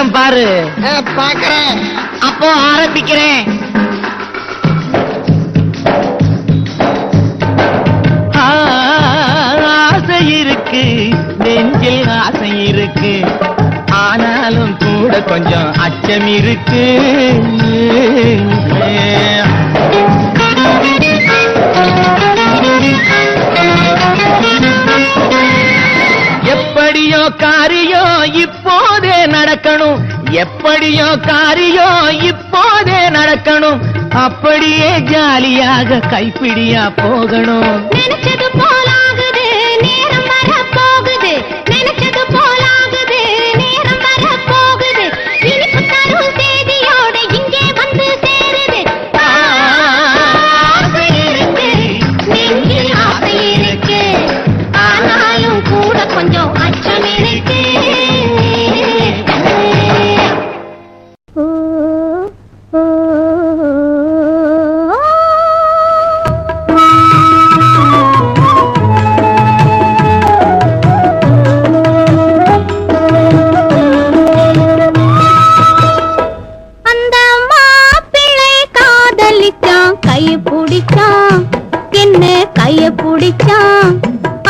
நாடகம் பாரு. பாக்குறேன். அப்போ ஆரம்பிக்கிறேன். ஆசை இருக்கு, நெஞ்சில் ஆசை இருக்கு, ஆனாலும் கூட கொஞ்சம் அச்சம் இருக்கு. எப்படியோ காரியோ இப்போதே நடக்கணும், எப்படியோ காரியோ இப்போதே நடக்கணும், அப்படியே ஜாலியாக கைப்பிடியா போகணும். நினைச்சது போலாகுது, நேரம் வர போகுது, நினைச்சது போலாகுது, நேரம் வர போகுது, இனிப்பு தரும் செய்தியோடு இங்கே வந்து சேருது. ஆசை இருக்கு, நெஞ்சில் ஆசை இருக்கு, ஆனாலும் கூட கொஞ்சம் அச்சம் இருக்கு.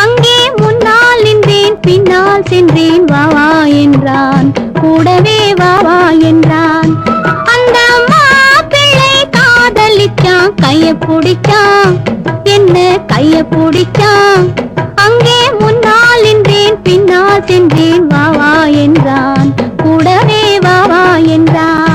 அங்கே முன்னால் நின்றேன், பின்னால் சென்றேன், வாவா என்றான், கூடவே வாவா என்றான். அந்த மாப்பிள்ளை காதலிச்சான், கைய பிடிச்சான், என்ன கைய பிடிச்சான். அங்கே முன்னால் நின்றேன், பின்னால் சென்றேன், வாவா என்றான், கூடவே வாவா என்றான்.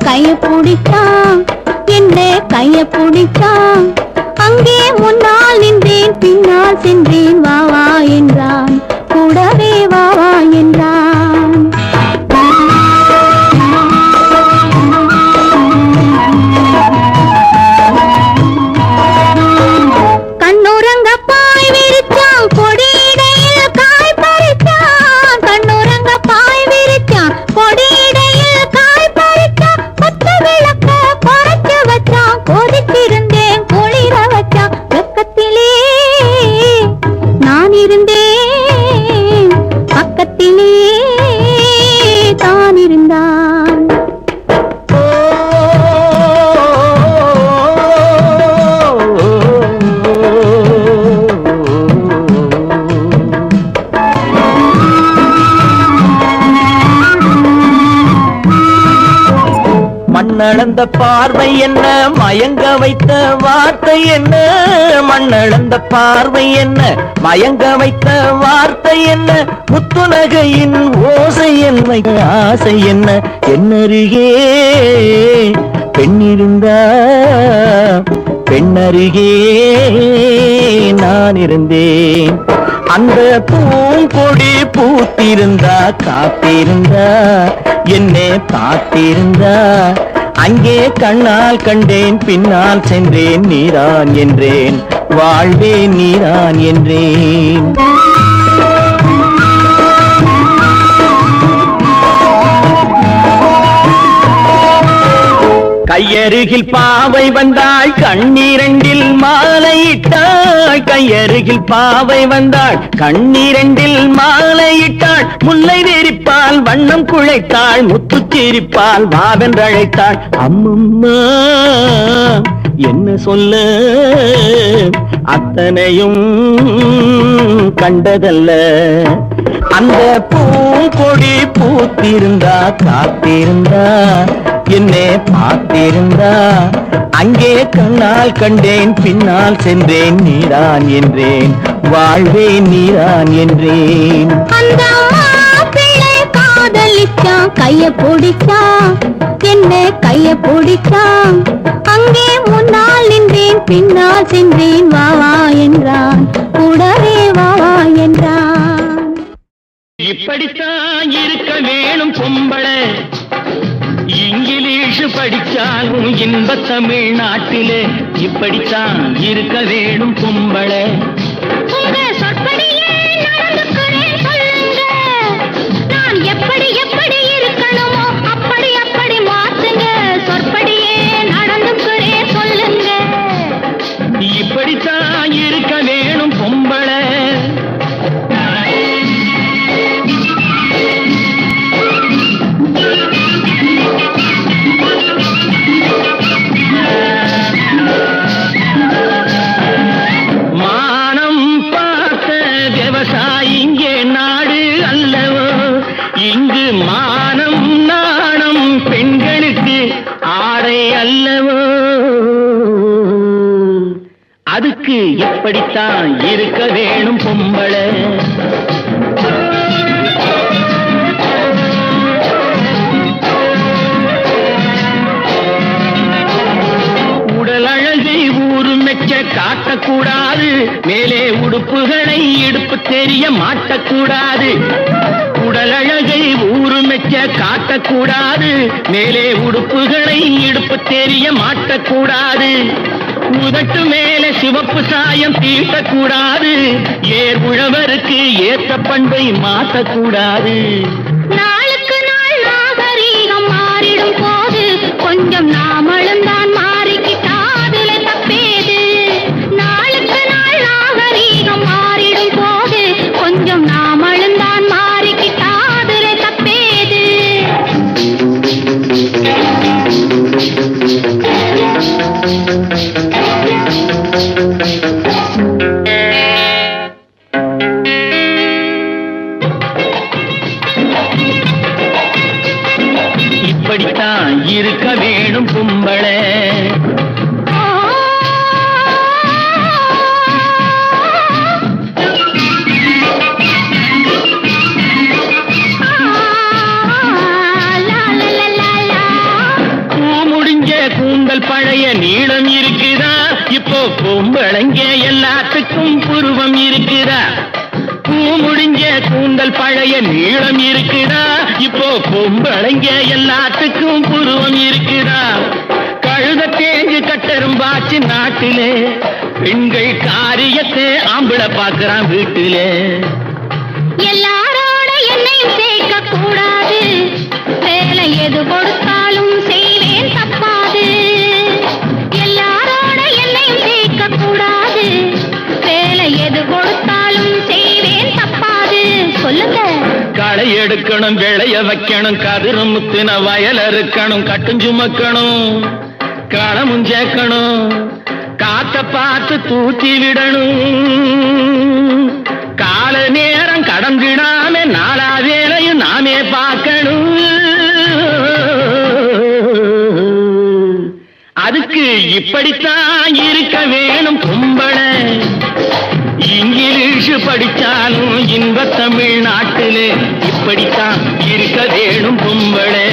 கைய பிடிச்சான், என்ன கைய பிடிச்சான். அங்கே முன்னால் நின்றேன், பின்னால் சென்றேன், வாவா என்றான், கூடவே வாவா என்றான். கண்ணுறங்க பாய் விரிச்சான், கொடியிடையில் காய் பறிச்சான். கண்ணுறங்க பாய் விரிச்சான், கொடியிடையில் காய் பறிச்சான். பத்த விளக்க குறைச்சு வச்சான், கொதித்திருந்தேன் குளிர வச்சான். வெக்கத்திலே நான் இருந்தேன், பக்கத்திலே தான் இருந்தான். மண்ணளந்த பார்வை என்ன, மயங்க வைத்த வார்த்தை என்ன, மண்ணளந்த பார்வை என்ன, மயங்க வைத்த வார்த்தை என்ன, முத்துநகையின் ஓசை என்ன, ஆசை என்ன, என்னருகே பெண்ணிருந்தா, பெண்ணருகே நான் இருந்தேன். அந்த பூங்கொடி பூத்திருந்தா, காத்திருந்தா, என்னை பார்த்திருந்தா, அங்கே கண்ணால் கண்டேன், பின்னால் சென்றேன், நீரான் என்றேன், வாழ்வே நீரான் என்றேன். கையருகில் பாவை வந்தாள், கண்ணீரண்டில் மாலையிட்டாள். கையருகில் பாவை வந்தாள், கண்ணீரண்டில் மாலையிட்டாள். முல்லை நெறிப்பால் வண்ணம் குழைத்தாள், முத்து சிரிப்பால் வாவென்றழைத்தாள். அம்மம்மா என்ன சொல்ல, அத்தனையும் கண்டதல்ல. அந்த பூங்கொடி பூத்திருந்தா, காத்திருந்தா, என்னை பார்த்திருந்தா, அங்கே கண்ணால் கண்டேன், பின்னால் சென்றேன், நீரான் என்றேன், வாழ்வே நீரான் என்றேன். அந்த மாப்பிள்ளை காதலிச்சான் கைய பிடிச்சான் என்ன கைய பிடிச்சான் அங்கே முன்னால் நின்றேன் பின்னால் சென்றேன் வா வா என்றான் கூடவே வா வா என்றான் இப்படித்தான் இருக்க வேணும் பொம்பளை இங்கிலீஷ் படிச்சாலும் இன்ப தமிழ்நாட்டிலே இப்படித்தான் இருக்க வேணும் பொம்பளை உங்க சொற்படியே நடந்துக்கிறேன் சொல்லுங்க நான் எப்படி எப்படி இருக்கணுமோ அப்படி அப்படி மாத்துங்க சொற்படியே நடந்துக்கிறேன் சொல்லுங்க இப்படித்தான் இருக்க வேணும் பொம்பளை மானம் நாணம் பெண்களுக்கு ஆடை அல்லவோ அதுக்கு எப்படித்தான் இருக்க வேணும் பொம்பளை உடல் அழகை ஊரு மெச்ச காட்டக்கூடாது மேலே உடுப்புகளை இடுப்பு தெரிய மாட்டக்கூடாது உடல் அழகை ஊரு மெச்ச காட்டக்கூடாது மேலே உடுப்புகளை இடுப்பு தெரிய மாட்டக்கூடாது உதட்டு மேலே சிவப்பு சாயம் தீட்டக்கூடாது ஏர் உழவருக்கு ஏற்ற பண்பை மாற்றக்கூடாது நாளுக்கு நாள் நாகரீகம் மாறிடும் போது கொஞ்சம் நாமளும் தான் மாறிக்கிட்டாதுல தப்பேது நாளுக்கு நாள் நாகரீகம் மாறிடும் போது கொஞ்சம் நாமளும் தான் மாறிக்கிட்டாதுல தப்பேது இப்படித்தான் இருக்க வேணும் பொம்பளை கூந்தல் பழைய நீளம் இருக்குதா இப்போ பொம்பளைங்க எல்லாத்துக்கும் புருவம் இருக்குதா பூ முடிஞ்ச கூந்தல் பழைய நீளம் இருக்குதா இப்போ பொம்பளைங்க எல்லாத்துக்கும் புருவம் இருக்குதா கழுத தேஞ்சு கட்டரும்பாச்சு நாட்டிலே பெண்கள் காரியத்தை ஆம்பளை பார்க்கறான் வீட்டிலே எல்லாரோட என்னையும் சேர்க்க கூடாது வேலை எது கொடுத்தாலும் செய்வேன் தப்பாது எல்லாரோட என்னையும் சேர்க்க கூடாது வேலை எது கொடுத்தாலும் செய்வேன் தப்பாது சொல்லுங்க களை எடுக்கணும் விளைய வைக்கணும் கதிரு முத்தின வயல் அறுக்கணும் கட்டும் சுமக்கணும் களமும் சேர்க்கணும் காத்த பார்த்து தூத்தி விடணும் கால நேரம் கடந்திடாம நாளா வேலையும் நாமே பார்க்கணும் அதுக்கு இப்படித்தான் இருக்க வேணும் பொம்பளை இங்கிலீஷ் படிச்சாலும் இன்ப தமிழ்நாட்டிலே இப்படித்தான் இருக்க வேணும் பொம்பளை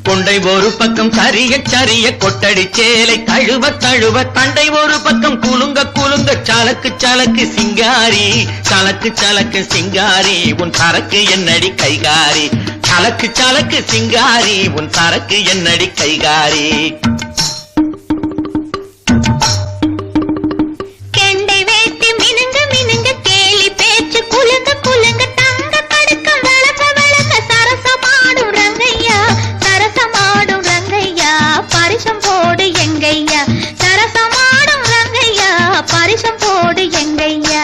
கொண்டை ஒரு பக்கம் சரிய சரிய கொட்டடி சேலை தழுவ தழுவ தண்டை ஒரு பக்கம் குலுங்க குலுங்க சலக்கு சலக்கு சிங்காரி சலக்கு சலக்கு சிங்காரி உன் சரக்கு என்னடி கைகாரி சலக்கு சலக்கு சிங்காரி உன் சரக்கு என்னடி கைகாரி கெண்டை வேட்டி மினுங்க மினுங்க கேலி பேச்சு குலுங்க குலுங்க தங்க படுக்கம் வளர்க்க வளர்க்க சரசமாடும் ரங்கையா சரசமாடும் ரங்கையா பரிசம் போடு எங்கையா சரசமாடும் ரங்கையா பரிசம் போடு எங்கையா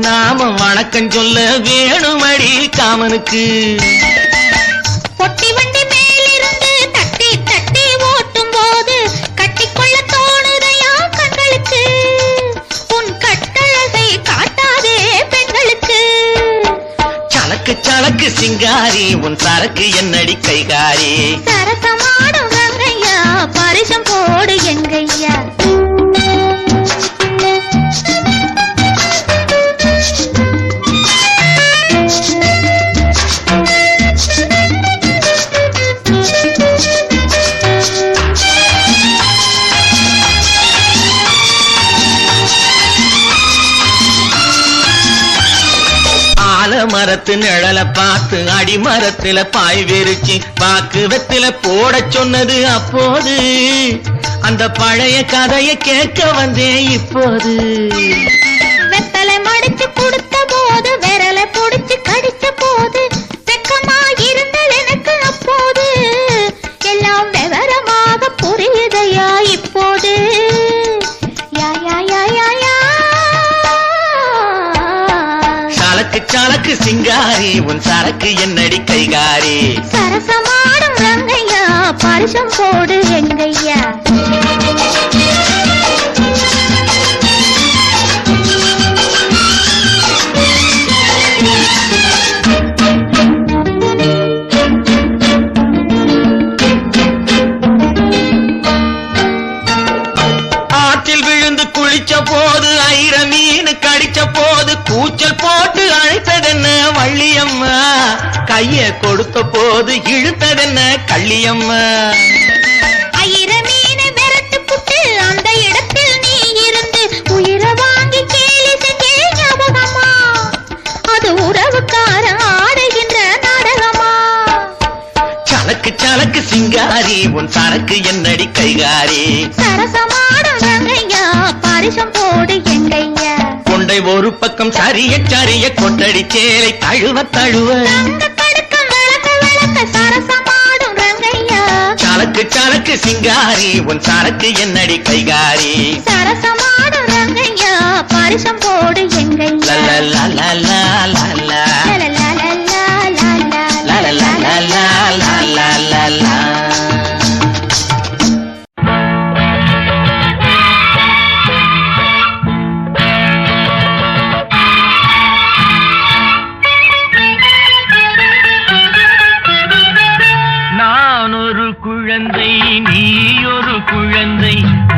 நாம வணக்கம் சொல்ல வேணுமடி காமனுக்கு. பொட்டி வண்டி மேலிருந்து தட்டி தட்டி ஓட்டும் போது கட்டிக்கொள்ள தோணுதையா கண்களுக்கு. உன் கட்டழகை காட்டாதே பெண்களுக்கு. சலக்கு சலக்கு சிங்காரி உன் சரக்கு என்னடி கைகாரி. சரசமாடும் ரங்கையா பரிசம் போடு எங்கையா. மரத்து நிழல பார்த்து அடிமரத்துல பாய் விரிச்சு பாக்கு வெத்தில போட சொன்னது அப்போது. அந்த பழைய கதையை கேட்க வந்தேன் இப்போது. வெத்தலை மடிச்சு கொடுத்த போது விரலை புடிச்சு கடிச்ச போது வெக்கமா இருந்தது எனக்கு அப்போது. எல்லாம் விவரமாக புரியுதையா இப்போது. யா யா யா யா யா. சலக்கு சலக்கு சிங்காரி உன் சரக்கு என்னடி கைகாரி. சரசமாடும் ரங்கையா பரிசம் போடு எங்கையா. ஆற்றில் விழுந்து குளிச்ச போது ஐர மீன் கடிச்ச போது கூச்சல் போட்டு அழைத்ததென்ன வள்ளியம்மா. கைய கொடுத்த போது இழுத்ததென்ன கள்ளியம்மா. ஐர மீனை விரட்டு புட்டு அந்த இடத்தில் நீ இருந்து உயிரை வாங்கி கேலி செஞ்சே ஞாபகமா. அது உறவுக்கார ஆடுகின்ற நாடகமா. சலக்கு சலக்கு சிங்காரி உன் சரக்கு என்னடி கைகாரி. சரசமாடும் ரங்கையா பரிசம் போடு எங்கையா. கொண்டை ஒரு பக்கம் சரிய சரிய கொட்டடி சேலை தழுவ தழுவ தங்க கடுக்கம் விளக்க விளக்க சரசமாடும் ரங்கையா. சலக்கு சலக்கு சிங்காரி உன் சரக்கு என்னடி கைகாரி. சரசமாடும் ரங்கையா பரிசம் போடு எங்கையா. லலலலலலலலா. லலலலலலலலா. லலலலலலலலா. நான் ஒரு குழந்தை நீ ஒரு குழந்தை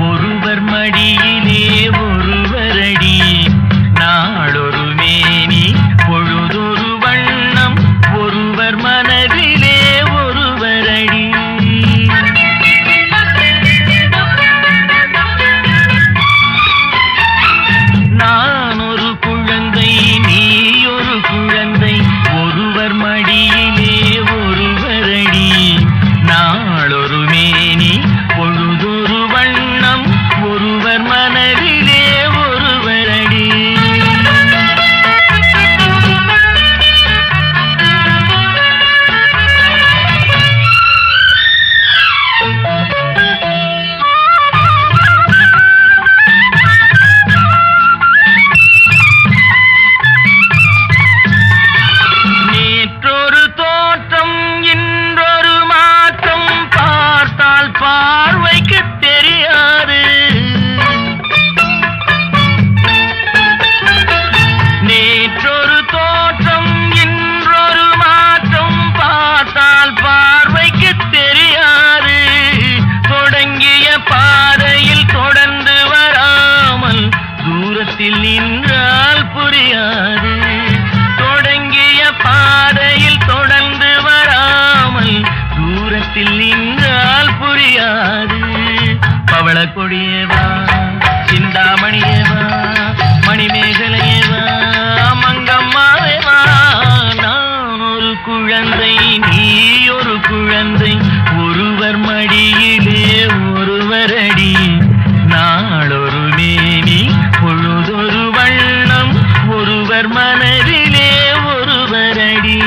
ஒருவர் மடியிலே ஒருவரடி. நாளொரு மேனி பொழுதொரு வண்ணம் ஒருவர் மனதிலே ஒருவரடி. நான் ஒரு குழந்தை நீ ஒரு குழந்தை ஒருவர் மடியிலே ஒருவரடி. நாளொரு மேனி பொழுதொரு வண்ணம் ஒருவர் மனதிலே ஒருவரடி. நேற்றொரு தோற்றம் இன்றொரு மாற்றம் பார்த்தால் பார்வைக்கு தெரியாது. நேற்றொரு தோற்றம் இன்றொரு மாற்றம் பார்த்தால் பார்வைக்கு தெரியாது. தொடங்கிய பாதையில் தொடர்ந்து வராமல் தூரத்தில் நின்றால் புரியாது. தொடங்கிய பாதையில் தொடர்ந்து வராமல் தூரத்தில் நின்றால் புரியாது. பவள கொடியேவா சிந்தாமணியேவா மணிமேகலையேவா மங்கம்மாவேவா. நான் ஒரு குழந்தை நீ ஒரு குழந்தை ஒருவர் மடியிலே ஒருவரடி. நாளொரு மேனி பொழுதொரு வண்ணம் ஒருவர் மனதிலே ஒருவரடி.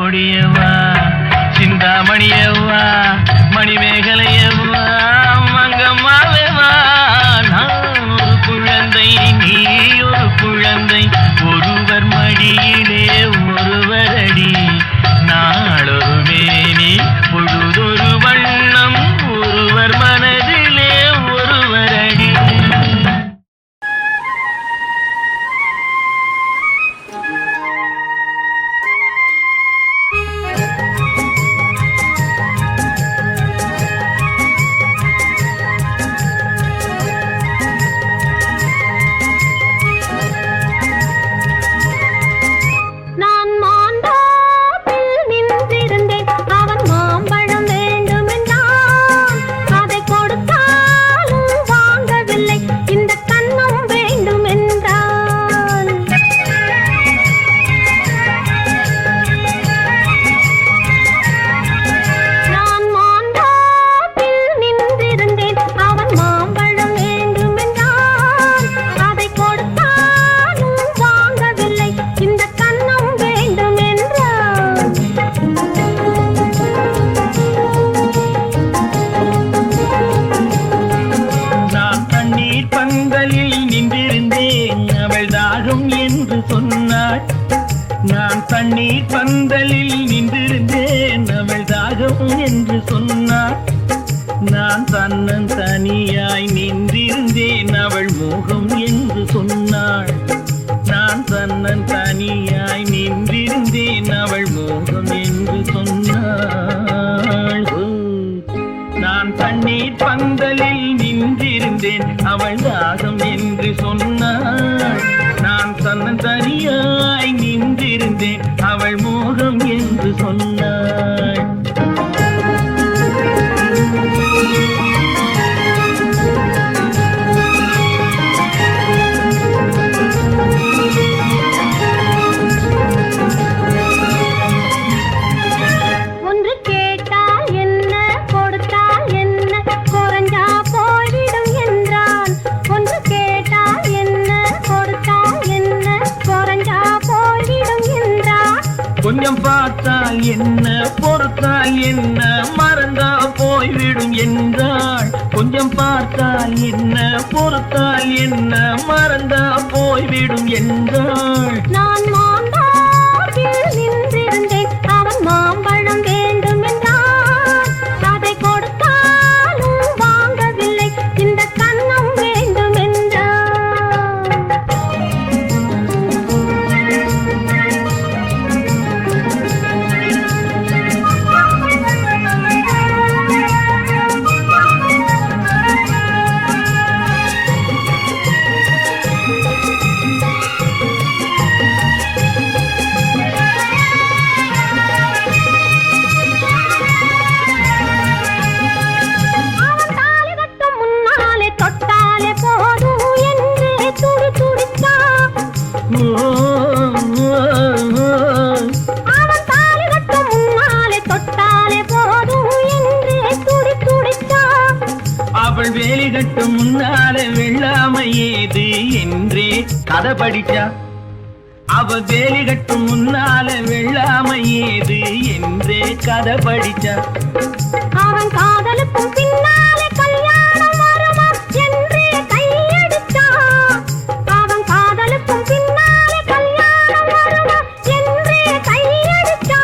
கொடியவா சிந்தாமணியவா மணிமேகலையவா மங்கம்மாவேவா நான் ஒரு குழந்தை நீ ஒரு குழந்தை ஒருவர் மடியிலே ஒருவரடி நாளொரு மேனி பொழுதொரு வண்ணம் ஒருவர் மனதிலே ஒருவரடி. நான் தண்ணீர் பந்தலில் நின்றிருந்தேன் அவள் தாகம் என்று சொன்னாள். நான் தன்னன் தனியாய் நின்றிருந்தேன் அவள் மோகம் என்று சொன்னாள். நான் தன்னன் தனியாய் நின்றிருந்தேன் அவள் மோகம் என்று சொன்னாள். நான் தண்ணீர் பந்தலில் நின்றிருந்தேன் அவள் தாகம் என்று சொன்னாள். நான் தன்னன் தனியாய் நின்றிருந்தேன் அவள் மோகம் என்று சொன்னாள். கொஞ்சம் பார்த்தால் என்ன பொறுத்தால் என்ன மறந்தா போய்விடும் என்றாள். கொஞ்சம் பார்த்தால் என்ன பொறுத்தால் என்ன மறந்தா போய்விடும் என்றாள். நான் மாம்பழத்தில் நின்றிருந்தேன் அவன் மாம்பழம் வேண்டும் என்றான். அதை கொடுத்தாலும் வாங்கவில்லை இந்த கண்ணம் வேண்டும் என்றான். அவள் வேலி கட்டும் முன்னால வெள்ளாமை ஏது என்றே கதை படிச்சா. அவள் வேலி கட்டும் முன்னால வெள்ளாமை ஏது என்றே கதை படிச்சா. அவன் காதலுக்கும் பின்னாலே கல்யாணம் வருமா என்றே கையடிச்சா. அவன் காதலுக்கும் பின்னாலே கல்யாணம் வருமா என்றே கையடிச்சா.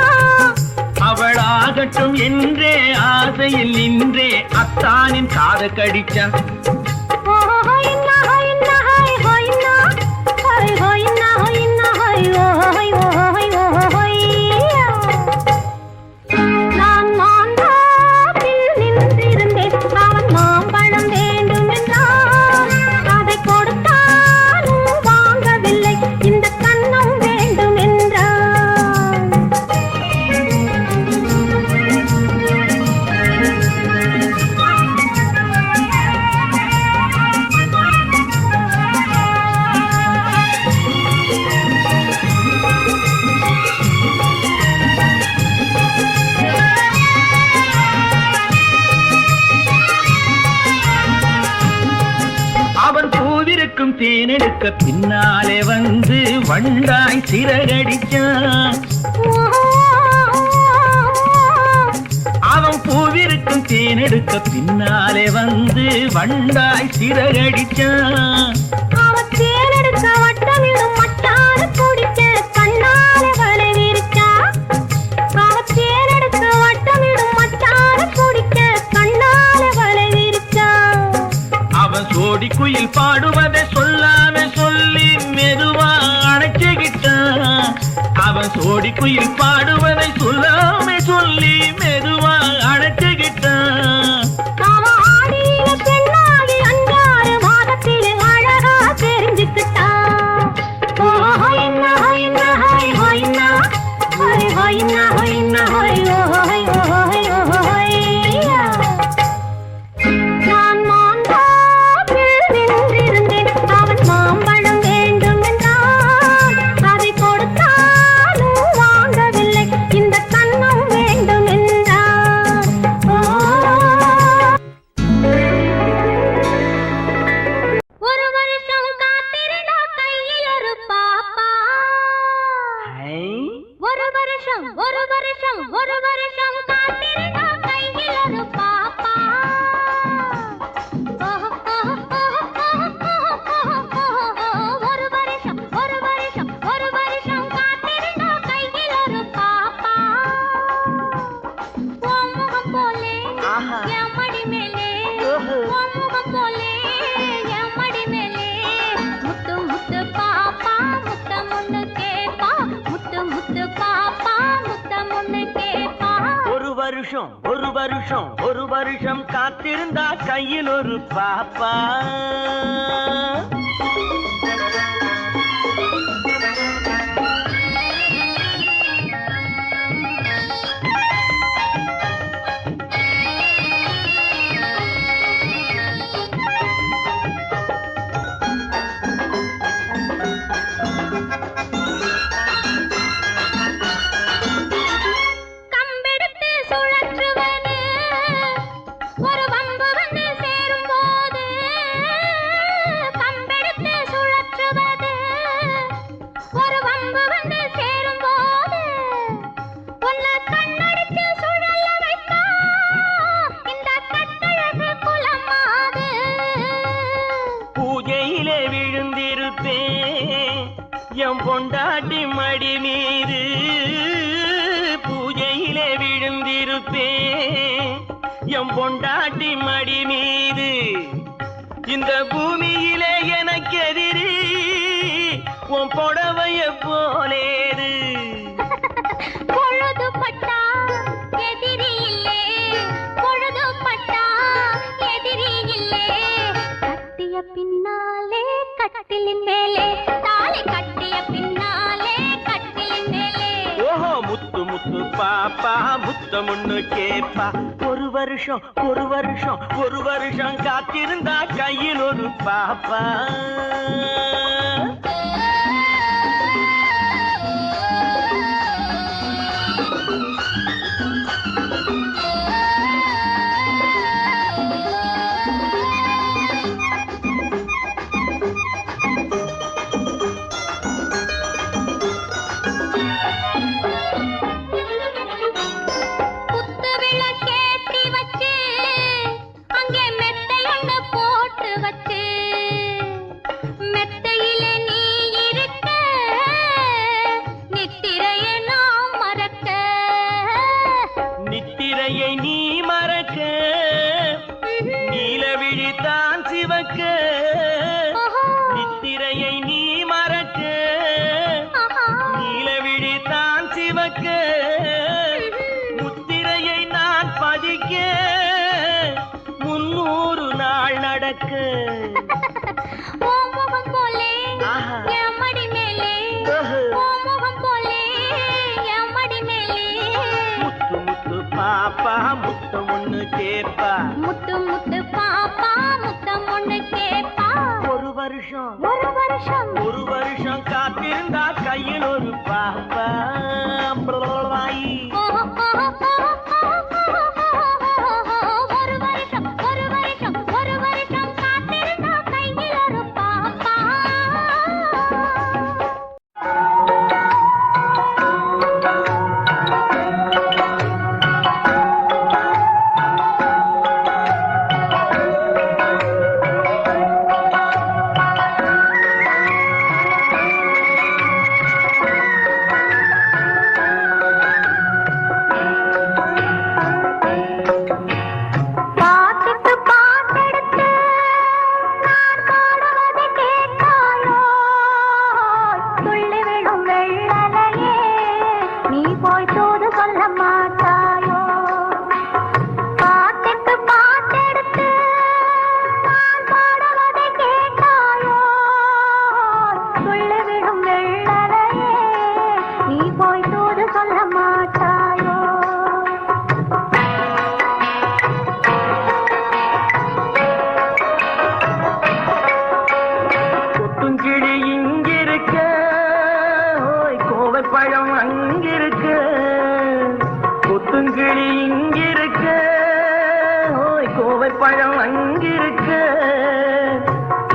அவள் ஆகட்டும் என்றே ஆசையில் நின்றே அத்தானின் காத கடிச்சா. நான் மாம்பழத்தில் நின்றிருந்தேன் அவன் மாம்பழம் வேண்டும் என்றான். அதை கொடுத்தாலும் வாங்கவில்லை இந்த கண்ணம் வேண்டும் என்றான். அவன் பூவிருக்கும் தேனெடுக்க பின்னாலே வந்து வண்டாய் சிறகடிச்சான். பூவிருக்கும் தேனெடுக்க பின்னாலே வந்து வண்டாய் சிறகடிச்சான். அவன் தேனெடுக்க வட்டமிடும் மச்சான குடிக்க கண்ணாலே வலை விரிச்சா. அவன் தேனெடுக்க வட்டமிடும் மச்சான குடிக்க கண்ணாலே வலை விரிச்சா. அவன் சோடி குயில் பாடுவதை சொல்லாம சொல்லி மெதுவா அணைச்சுக்கிட்டான். அவன் சோடி குயில் பாடுவதை சொல்லாம சொல்லி மெதுவா அணைச்சுக்கிட்டான். அவன் ஆடியில பெண்ணாகி 5-6 மாதத்திலே அழகா தெரிஞ்சுக்கிட்டான். ஓ ஹொய்னா ஹொய்னா ஹொய் ஹொய்னா ஹொய் ஹொய்னா ஹொய்னா ஹொய் ஹொய் ஹொய் ஹொய்யா. நான் மாந்தாப்பில் நின்றிருந்தேன். அவன் மாம்பழம் வேண்டும் என்றான். அதை கொடுத்தாலும் வாங்கவில்லை. இந்த கண்ணம் வேண்டும் என்றான். ஒரு வருஷம் காத்திருந்தா கையில் ஒரு பாப்பா. ஒரு வருஷம் காத்திருந்தா கையில் ஒரு பாப்பா. ஒரு வருஷம் காத்திருந்தா கையில் ஒரு பாப்பா. உன் முகம் போலே என் மடி மேலே, உன் முகம் போலே என் மடி மேலே முத்து முத்து பாப்பா முத்தம் ஒண்ணு கேப்பா. முத்து முத்து பாப்பா முத்தம் ஒண்ணு கேப்பா. ஒரு வருஷம் காத்திருந்தா கையில் ஒரு பாப்பா. கம்பெடுத்து சுழற்றுவது ஒரு வம்பு வந்து சேரும்போது. கம்பெடுத்து சுழற்றுவது ஒரு வம்பு வந்து சேரும்போது. உன்னை கண்ணடிச்சு சுழல வைத்தா இந்த கட்டழகு குலமாது. பூஜையிலே விழுந்திருப்பேன் என் பொண்டாட்டி மடி மீது. பூஜையிலே விழுந்திருப்பேன் என் பொண்டாட்டி மடி மீது. இந்த பூமியிலே எனக்கு எதிரி உன் புடவைய போலேது. பொழுது பட்டா எதிரி இல்லே, பொழுது பட்டா எதிரி இல்லே. கட்டிய பின்னாலே கட்டிலின் மேலே, தாலி கட்டிய பின்னாலே கட்டிலின் மேலே. ஓஹோ முத்து முத்து பாப்பா முத்தம் ஒண்ணு கேப்பா. ஒரு வருஷம் காத்திருந்தா கையில் ஒரு பாப்பா. குத்து விளக்கேற்றி வச்சு அங்கே மெத்தையொன்னு போட்டு வச்சு. மெத்தையிலே நீ இருக்க நித்திரையை நான் மறக்க. நித்திரையை நீ மறக்க நீல விழித்தான் சிவக்க. நித்திரையை நீ மறக்க நீல விழித்தான் சிவக்க. முத்திரையை நான் பதிக்க 300 நாள் நடக்க. உன் முகம் போலே என் மடி மேலே, உன் முகம் போலே என் மடி மேலே. முத்து முத்து பாப்பா முத்தம் ஒண்ணு கேப்பா. முத்து முத்து பாப்பா முத்தம் ஒண்ணு கேப்பா. ஒரு வருஷம் ஒரு வருஷம் காத்திருந்தா கையில் ஒரு பாப்பா. ஒரு வருஷம் காத்திருந்தா கையில் ஒரு பாப்பா.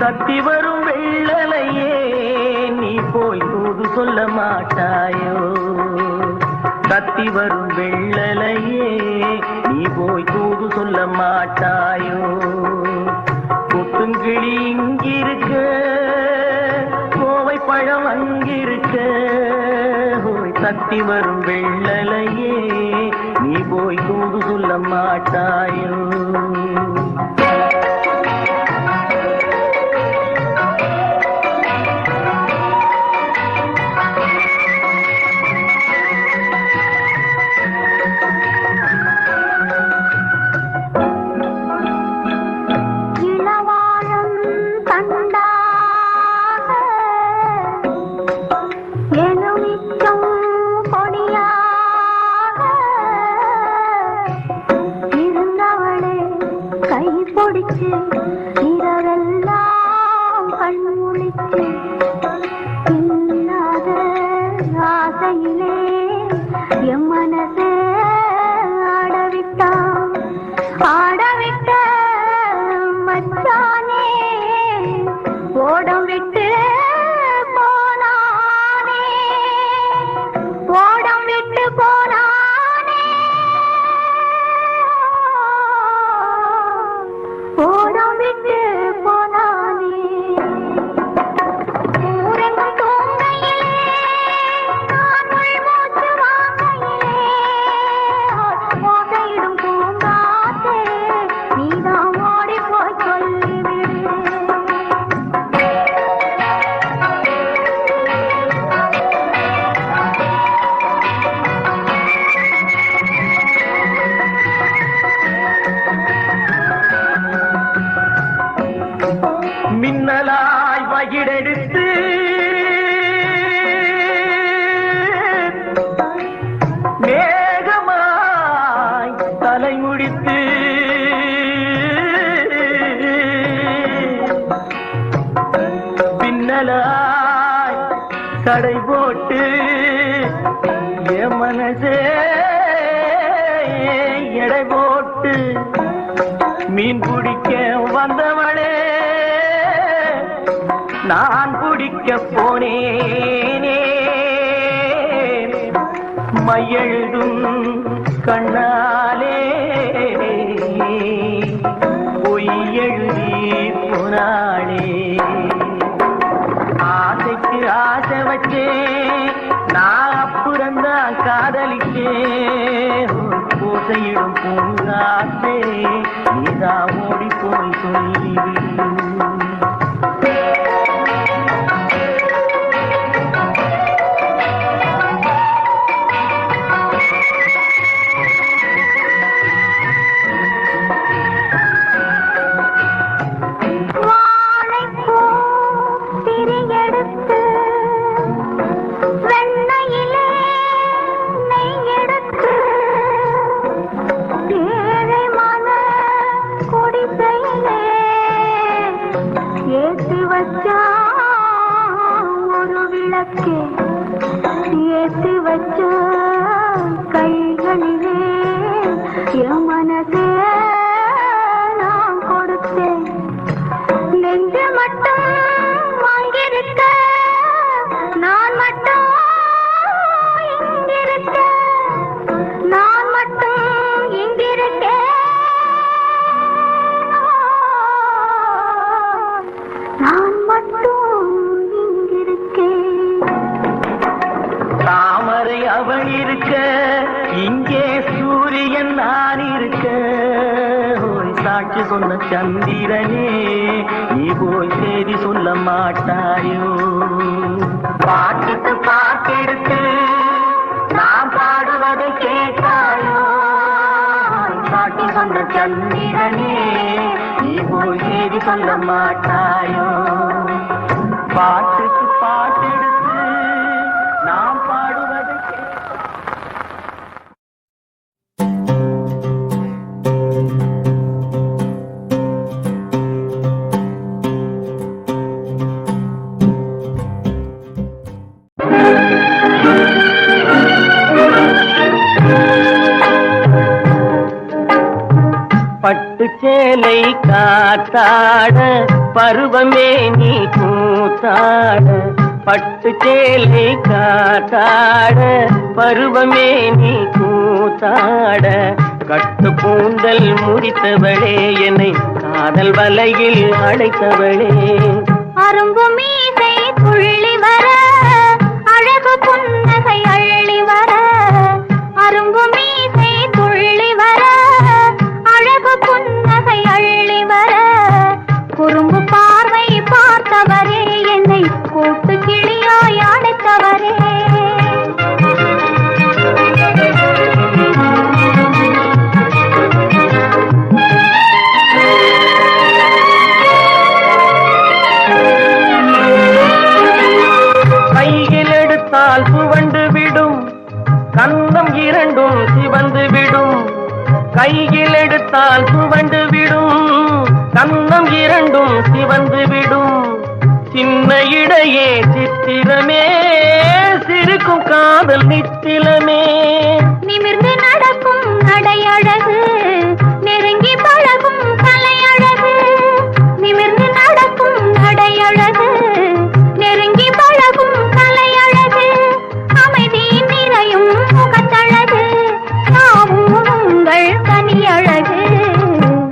தத்தி வரும் வெள்ளலையே நீ போய் தூது சொல்ல மாட்டாயோ தத்தி வரும் வெள்ளலையே நீ போய் தூது சொல்ல மாட்டாயோ கொத்துங்கிளி இங்கிருக்க கோவை பழம் அங்கிருக்க தத்தி வரும் வெள்ளலையே நீ போய் தூது சொல்ல மாட்டாயோ மின்னலாய் வகிடெடுத்து மேகமாய் தலைமுடித்து பின்னலாய் தடை போட்டு என் மனசே எடை போட்டு மீன் பிடிக்க வந்தவளே நான் பிடிக்க போனேனே மையெழுதும் கண்ணாலே பொய் எழுதி போனாளே ஆசைக்கு ஆசை வச்சேன் நான் அப்புறந்தான் காதலிச்சேன் பூசையிடும் பூங்காத்தே நீதான் ஓடி போய் சொல்லிவிடு ஏத்து வச்ச கைகளிலே என் மனசே நான் கொடுத்தேன் நெஞ்சு மட்டும் வாங்கியிருக்க நான் மட்டும் இங்கிருக்க நான் மட்டும் இங்கிருக்கேன் நான் மட்டும் தாமரை அவள் இருக்க இங்கே சூரியன் நான் இருக்க சாட்சி சொன்ன சந்திரனே நீ போய் செய்தி சொல்ல மாட்டாயோ பாட்டுக்கு பாட்டெடுத்து நான் பாடுவதை கேட்டாயோ சாட்சி சொன்ன சந்திரனே நீ போய் செய்தி சொல்ல மாட்டாயோ பாட்டுக்கு பாட்டெடுத்து நாம் பாடுவதை பட்டு சேலை காத்தாட பருவமே நீ கூத்தாட பட்டு சேலை காத்தாட பருவமே நீ கூத்தாட கட்டு கூந்தல் முடித்தவளே என்னை காதல் வலையில் அடைத்தவளே அரும்பு மீசை துள்ளி வர அழகு புன்னகை அள்ளி வர அரும்பு மீசை துள்ளி வர அழகு புன்னகை அள்ளி வர குறும்பு பார்வை பார்த்தவரே என்னை கூட்டு கிளியாய் அடைத்தவரே சுவண்டு விடும் கந்தம் இரண்டும் சிவந்து விடும் கையில் எடுத்தால் சுவண்டு விடும் கந்தம் இரண்டும் சிவந்து விடும் சின்ன இடையே சித்திரமே சிரிக்கும் காதல் நித்திலமே நிமிர்ந்து நடக்கும் நடையழகு நெருங்கி பழகும் கலையழகு நிமிர்ந்து நடக்கும் நடையழகு நெருங்கி பழகும் கலையழகு அமைதி நிறையும் முகத்தழகு யாவும் உங்கள் தனியழகு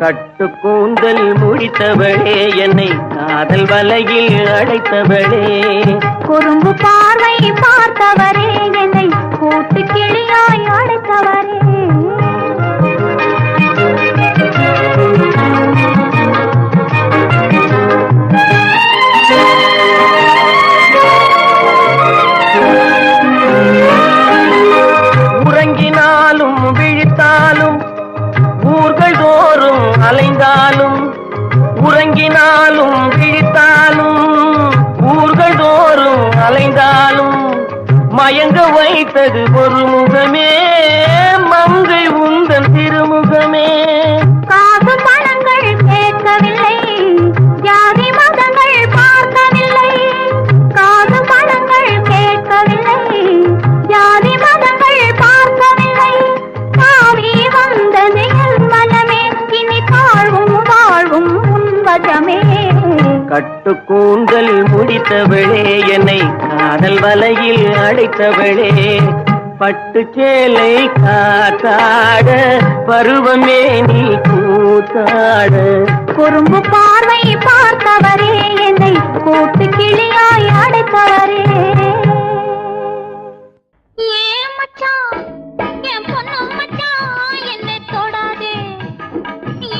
கட்டு கூந்தல் முடித்தவளே என்னை காதல் வலையில் அடைத்தவளே குறும்பு பார்வை பார்த்தவரே என்னை கூட்டு கிளியாய் அடைத்தவரே உறங்கினாலும் விழித்தாலும் ஊர்கள் தோறும் அலைந்தாலும் உறங்கினாலும் விழித்தாலும் ஊர்கள் தோறும் அலைந்தாலும் மயங்க வைத்தது ஒரு முகமே மங்கை உந்தன் திருமுகமே காசு பணங்கள் கேட்கவில்லை ஜாதி மதங்கள் பார்க்கவில்லை காசு பணங்கள் கேட்கவில்லை ஜாதி மதங்கள் பார்க்கவில்லை காவி வந்தது என் மனமே இனி தாழ்வும் வாழ்வும் உன்வசமே கட்டு கூந்தல் முடித்தவளே என்னை காதல் வலையில் அடைத்தவளே பட்டு சேலை காத்தாட பருவமே நீ கூத்தாட குறும்பு பார்வை பார்த்தவரே என்னை கூட்டு கிளியாய் அடைத்தவரே ஏன் மச்சான் என் பொண்ணு மச்சான் என்னை தொடாதே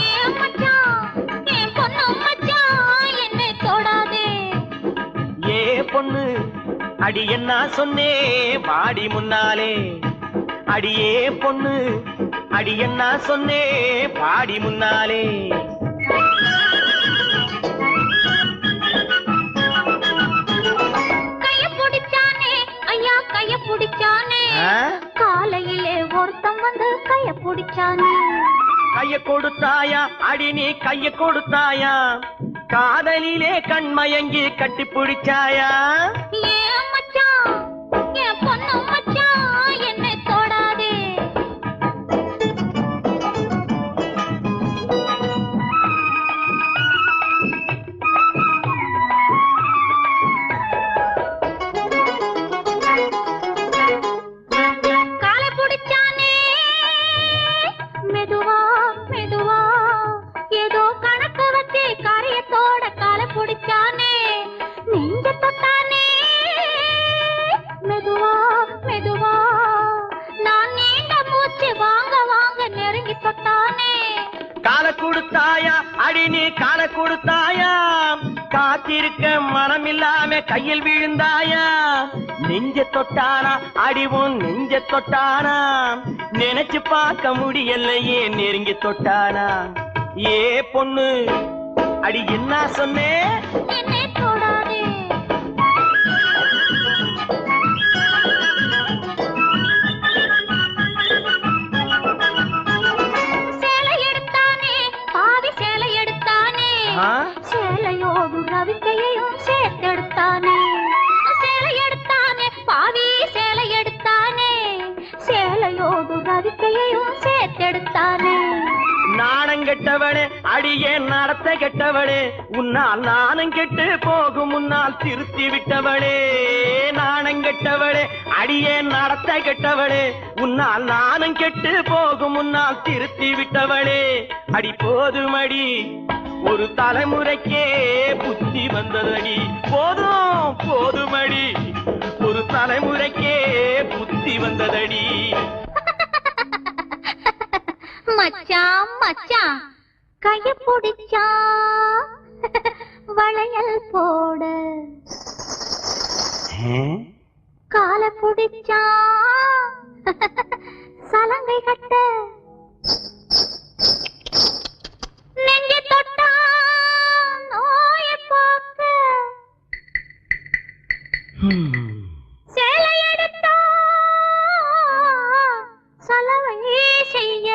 ஏன் மச்சான் என் பொண்ணு மச்சான் என்னை தொடாதே ஏ பொண்ணு அடி என்ன சொன்னே பாடி முன்னாலே அடியே பொண்ணு அடி என்ன சொன்னே பாடி முன்னாலே கைய பிடிச்சானே ஐயா கைய பிடிச்சானே காலையிலே ஒருத்தம் வந்து கைய பிடிச்சானே கைய கொடுத்தாயா அடி நீ கைய கொடுத்தாயா காதலிலே கண்மயங்கி கட்டி பிடிச்சாயா ஏன் மச்சான் என் பொண்ணு மச்சான் என்னை தொடாதே காலை பிடிச்சானே மெதுவா மெதுவா ஏதோ கணக்கு வச்சு காரியத்தோட காலை பிடிச்சானே நெஞ்ச தொட்டானே மெதுவா மெதுவா நான் நீண்ட மூச்சு வாங்க வாங்க நெருங்கி தொட்டானே கால கொடுத்தாயா அடி நீ கால கொடுத்தாயா காத்திருக்க மனம் இல்லாம கையில் விழுந்தாயா நெஞ்ச தொட்டானா அடிவும் நெஞ்ச தொட்டானா நினைச்சு பார்க்க முடியலையே நெருங்கி தொட்டானா ஏ பொண்ணு அடி என்ன சொன்னே என்னை தொடாதே சேலை எடுத்தானே பாதி சேலை எடுத்தானே சேலையோடு ரவிக்கையையும் சேர்த்தெடுத்தானே சேலை எடுத்தானே பாதி சேலை எடுத்தானே சேலையோடு ரவிக்கையையும் சேர்த்தெடுத்தானே நாணங்கெட்டவனே அடி கெட்டவளே உன்னால் நானும் கெட்டு போகும் முன்னால் திருத்தி விட்டவளே நாணங்கெட்டவளே அடியே நடத்த கெட்டவளே உன்னால் நானும் கெட்டு போகும் முன்னால் திருத்தி விட்டவளே அடி போதுமடி ஒரு தலைமுறைக்கே புத்தி வந்ததடி போதும் போதுமடி ஒரு தலைமுறைக்கே புத்தி வந்ததடி மச்சான் மச்சான் கைய பிடிச்சா வளையல் போட கால பிடிச்சா சலங்கை கட்ட நெஞ்சு தொட்டா நோய போக்க சேலை எடுத்தா சலவை செய்ய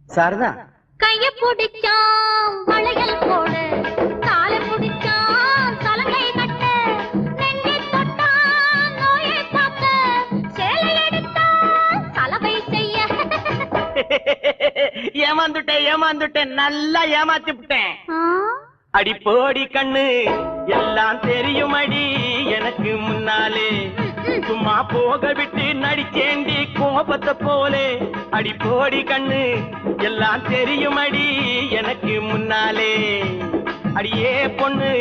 சாரதா கைய பிடிச்சான் வளையல் போட கால பிடிச்சான் சலங்கை கட்ட நெஞ்சை தொட்டான் நோயை காக்க சேலை எடுத்தான் சலவை செய்ய ஏமாந்துட்டேன் நல்லா ஏமாத்தி விட்டேன் ஆ? அடி போடி கண்ணு எல்லாம் தெரியுமடி எனக்கு முன்னாலே சும்மா போக விட்டு நடிச்சேண்டி கோபத்தை போலே அடி போடி கண்ணு எல்லாம் தெரியுமடி எனக்கு முன்னாலே அடி ஏ பொண்ணு